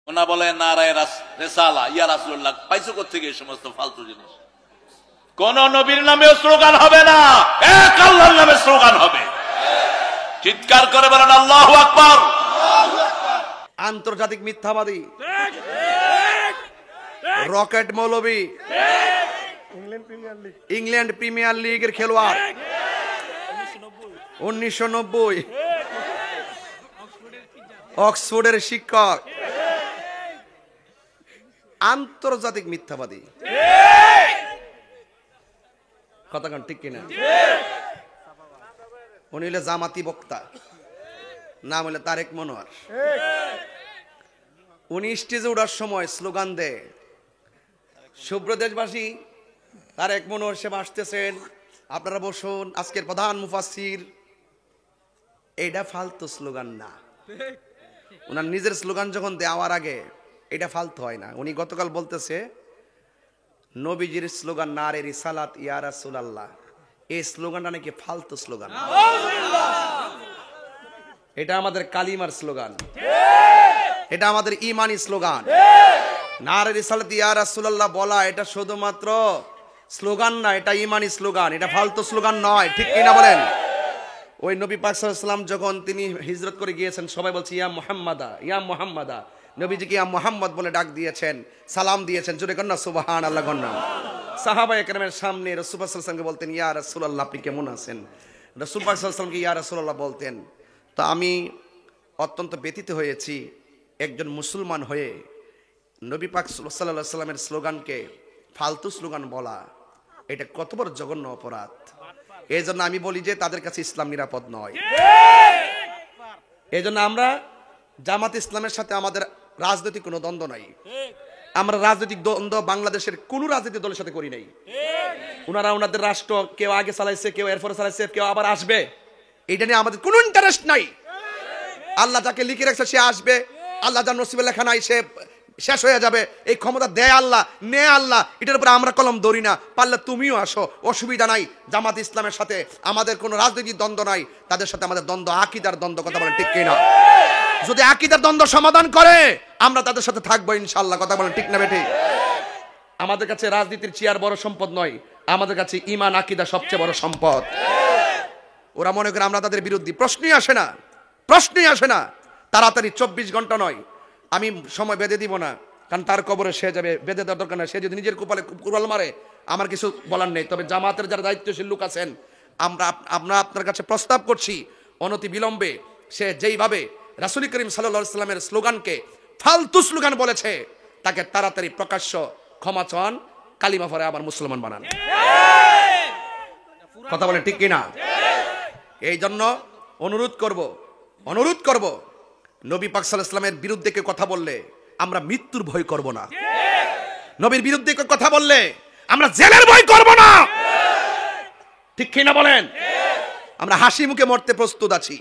ওনা বলে নারায়ে রেসালা ইয়া রাসূলুল্লাহ, পাইছো কোত্থেকে এই সমস্ত ফালতু জিনিস? কোন নবীর নামে স্লোগান হবে না, এক আল্লাহর নামে স্লোগান হবে। চিৎকার করে বলেন আল্লাহু আকবার। আন্তর্জাতিক মিথ্যাবাদী, রকেট মৌলবী, ইংল্যান্ড প্রিমিয়ার লিগের খেলোয়াড়, 1990 অক্সফোর্ডের শিক্ষক, আন্তর্জাতিক মিথ্যাবাদী। কথা কান ঠিক কিনা? উনি হলে জামাতি বক্তা, নাম হলে তারেক মনোয়ার। উনি স্টেজে ওঠার সময় স্লোগান দেয়, শুভ্র দেশবাসী, তারেক মনোয়ার সাহেব আসতেছেন, আপনারা বসুন, আজকের প্রধান মুফাসসির। এইটা ফালতু স্লোগান না। ওনার নিজের স্লোগান যখন দেওয়ার আগে এটা ফালতু হয় না। উনি গতকাল বলতেছে নবীজির স্লোগান নারে রিসালাত ইয়া রাসূলুল্লাহ, এই স্লোগানটা নাকি ফালতু স্লোগান। এটা আমাদের কালিমার স্লোগান, এটা আমাদের ইমানি স্লোগান। নারে রিসালাত ইয়া রাসূলুল্লাহ বলা এটা শুধুমাত্র স্লোগান না, এটা ইমানি স্লোগান, এটা ফালতু স্লোগান নয়। ঠিক কিনা বলেন? ওই নবী পাক সাল্লাল্লাহু আলাইহি ওয়াসাল্লাম যখন তিনি হিজরত করে গিয়েছেন, সবাই বলছে ইয়া মুহাম্মাদা, ইয়া মুহাম্মাদা। নবীজিকে ইয়া মুহাম্মদ বলে ডাক দিয়েছেন, সালাম দিয়েছেন, জোরে কন্না সুবহানাল্লাহ কন্না। সাহাবায়ে কেরামের সামনে রাসূল সাল্লাল্লাহু আলাইহি ওয়াসাল্লামকে বলতেন ইয়া রাসূলুল্লাহ, আপনি কেমন আছেন? রাসূল পাক সাল্লাল্লাহু আলাইহি ওয়াসাল্লামকে ইয়া রাসূলুল্লাহ বলতেন। তো আমি অত্যন্ত ব্যথিত হয়েছি একজন মুসলমান হয়ে নবী পাক সাল্লাল্লাহু আলাইহি ওয়াসাল্লামের স্লোগানকে ফালতু স্লোগান বলা, এটা কত বড় জঘন্য অপরাধ। এই জন্য আমি বলি যে তাদের কাছে ইসলাম নিরাপদ নয়। এই জন্য আমরা জামাত ইসলামের সাথে আমাদের রাজনৈতিক কোনো দ্বন্দ্ব নাই। আমরা রাজনৈতিক দ্বন্দ্ব বাংলাদেশের কোন রাজনৈতিক দলের সাথে করি নাই। ওনারা ওনাদের রাষ্ট্র কেউ আগে চালাইছে, কেউ এরপরে চালাইছে, কেউ আবার আসবে, এটা নিয়ে আমাদের কোনো ইন্টারেস্ট নাই। আল্লাহ যাকে লিখে রাখছে সে আসবে, আল্লাহ যার নসিবে লেখা নাই সে শেষ হয়ে যাবে। এই ক্ষমতা দেয় আল্লাহ, নেয় আল্লাহ, এটার উপরে আমরা কলম ধরি না। পারলে তুমিও আসো, অসুবিধা নাই। জামাত ইসলামের সাথে আমাদের কোনো রাজনৈতিক দ্বন্দ্ব নাই, তাদের সাথে আমাদের দ্বন্দ্ব আকীদার দ্বন্দ্ব। কথা বলেন ঠিক কিনা? যদি আকীদার দ্বন্দ্ব সমাধান করে আমরা তাদের সাথে থাকবো ইনশাআল্লাহ। কথা বলেন ঠিক না বেঠিক? আমাদের কাছে রাজনীতির চেয়ার বড় সম্পদ নয়, আমাদের কাছে ঈমান আকীদা সবচেয়ে বড় সম্পদ। ওরা মনে করে আমরা তাদের বিরোধী, প্রশ্নই আসে না, প্রশ্নই আসে না। তাড়াতাড়ি 24 ঘন্টা নয়, আমি সময় বেঁধে দিব না, কারণ তার কবরে সে যাবে, বেঁধে দেওয়ার দরকার নাই। সে যদি নিজের কপালে কুড়াল মারে আমার কিছু বলার নেই। তবে জামাতের যারা দায়িত্বশীল লোক আছেন, আমরা আপনার কাছে প্রস্তাব করছি অনতি বিলম্বে সে যেইভাবে রাসূল করিম সাল্লাল্লাহু আলাইহি ওয়াসাল্লামের স্লোগানকে ফালতু স্লোগান বলেছে, তাকে তাড়াতাড়ি প্রকাশ্য ক্ষমা চান, কালিমা পড়ে আবার মুসলমান বানান। কথা বলেন ঠিক কিনা? এই জন্য অনুরোধ করব নবী পাক সাল্লাল্লাহু আলাইহি ওয়াসাল্লামের বিরুদ্ধে কেউ কথা বললে আমরা মৃত্যুর ভয় করব না। নবীর বিরুদ্ধে কেউ কথা বললে আমরা জেলের ভয় করব না। ঠিক কিনা বলেন? আমরা হাসি মুখে মরতে প্রস্তুত আছি।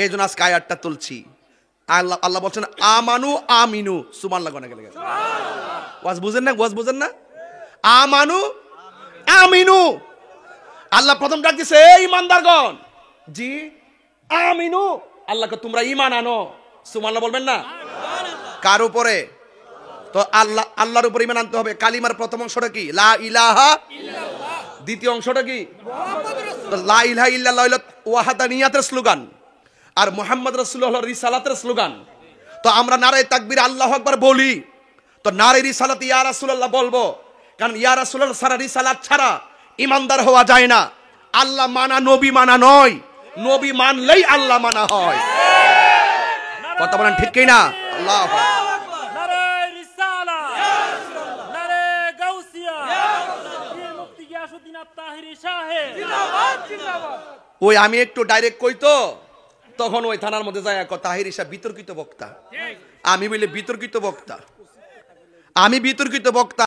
এই জন্য আজকে আয়াতটা তুলছি। আল্লাহ বলছেন আমানু আমিনু, সুবহানাল্লাহ গনে গেলে ওয়াজ বুঝেন না? ওয়াজ বুঝেন না? আমানু আমিনু। আল্লাহ প্রথম ডাক দিছে এই ইমানদারগণ, জি আমিনু, আল্লাহকে তোমরা ঈমান আনো। সুবহানাল্লাহ বলবেন না? কার উপরে? তো আল্লাহর উপরে ঈমান আনতে হবে। কালিমার প্রথম অংশটা কি? লা ইলাহা ইল্লাল্লাহ। দ্বিতীয় অংশটা কি? মুহাম্মাদুর রাসূলুল্লাহ। লা ইলাহা ইল্লাল্লাহ হলো ওয়াহদানিয়াতের স্লোগান, আর মুহাম্মদ রাসূলুল্লাহ হলো রিসালাতের স্লোগান। তো আমরা নারে তাকবীর আল্লাহু আকবার বলি, তো নারে রিসালাত ইয়া রাসূলুল্লাহ বলবো, কারণ ইয়া রাসূলুল্লাহ ছাড়া, রিসালাত ছাড়া ঈমানদার হওয়া যায় না। আল্লাহ মানা নবী মানা নয়, নবী মানলেই আল্লাহ মানা হয়। কথা বলেন ঠিক কিনা? আল্লাহু আকবার। নারে রিসালাত ইয়া রাসূলুল্লাহ, নারে গাউসিয়া ইয়া রাসূলুল্লাহ, পীর মুফতি গিয়াসউদ্দিন আত-তাহিরি সাহেব জিন্দাবাদ জিন্দাবাদ। ওই আমি একটু ডাইরেক্ট কইতো, তখন ওই থানার মধ্যে যায় তাহিরি সাহেব বিতর্কিত বক্তা। আমি বলি বিতর্কিত বক্তা, আমি বিতর্কিত বক্তা।